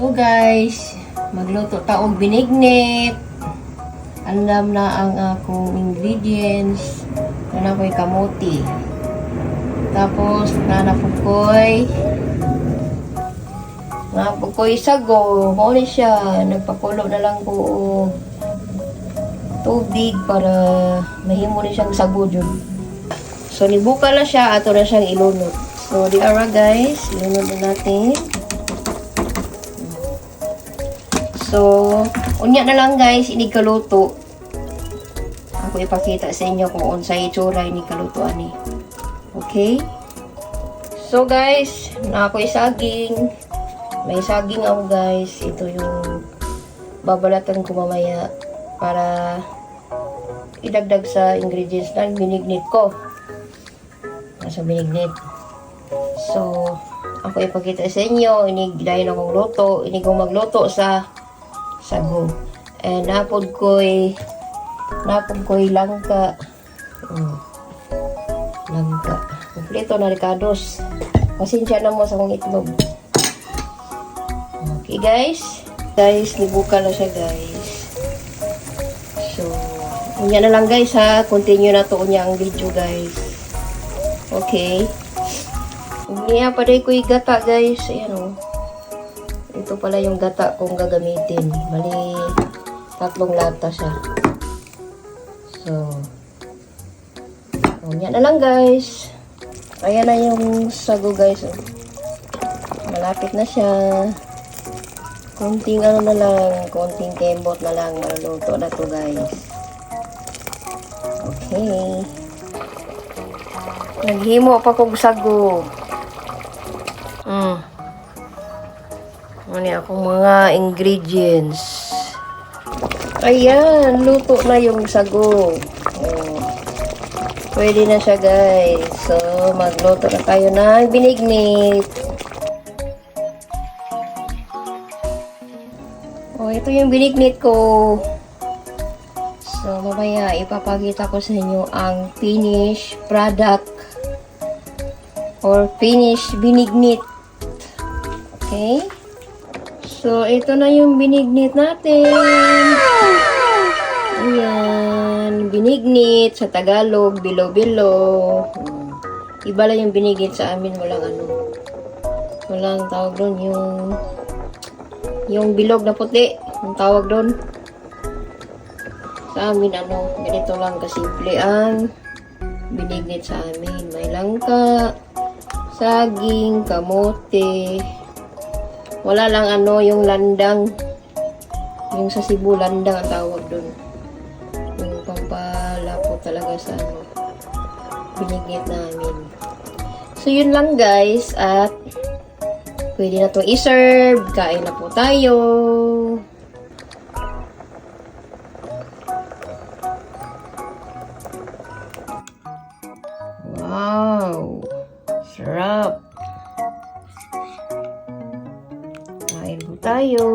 So guys, magluto ta og binignit. Alam na ang akong ingredients. Na ko'y kamuti. Tapos napukoy sago. Mao ni siya. Nagpakulo na lang ko og tubig para mahimo ni siyang sago jud. So nibuka na siya, ato na siyang ilunod. So di ara guys, ilunod na natin. So, unya na lang guys, ini kaluto. Ako ipakita sa inyo kung unsay itsura ini kaluto ani. Okay? So guys, na ako saging. May saging ako guys. Ito yung babalatan ko mamaya para idagdag sa ingredients ng binignit ko. Nasa binignit. So, ako ipakita sa inyo, ini dahil akong luto, ini kong magluto sa sago. And napod ko'y langka. Langka. Kompleto na ricados. Pasensya na mo sa kong itlog. Okay guys. Guys, nibuka na siya guys. So, unya na lang guys ha. Continue na to unya ang video guys. Okay. Unya pa rin ko'y gata guys. Ayan o. Ito pala yung gata kong gagamitin. Bali, 3 lata siya. So, yan na lang guys. Ayan na yung sago guys. Oh. Malapit na siya. Konting ano na lang, konting kembot na lang. Maluluto na to guys. Okay. Naghimo pa kong sago. Ano akong mga ingredients. Ayan, luto na yung sago. Pwede na siya guys. So, magluto na tayo ng binignit. Ito yung binignit ko. So, mamaya ipapakita ko sa inyo ang finished product or finished binignit. Okay? So, ito na yung binignit natin. Ayan. Binignit sa Tagalog, bilo-bilo. Iba lang yung binignit sa amin. Walang tawag doon. Yung bilog na puti. Yung tawag doon. Sa amin, ganito lang kasimple ang binignit sa amin. May langka, saging, kamote. Wala lang yung landang. Yung sa Cebu, landang ang tawag dun. Yung pampalapo talaga sa binignit namin. So, yun lang guys. At pwede na itong i-serve. Kain na po tayo. Wow! Sarap! Kain po tayo.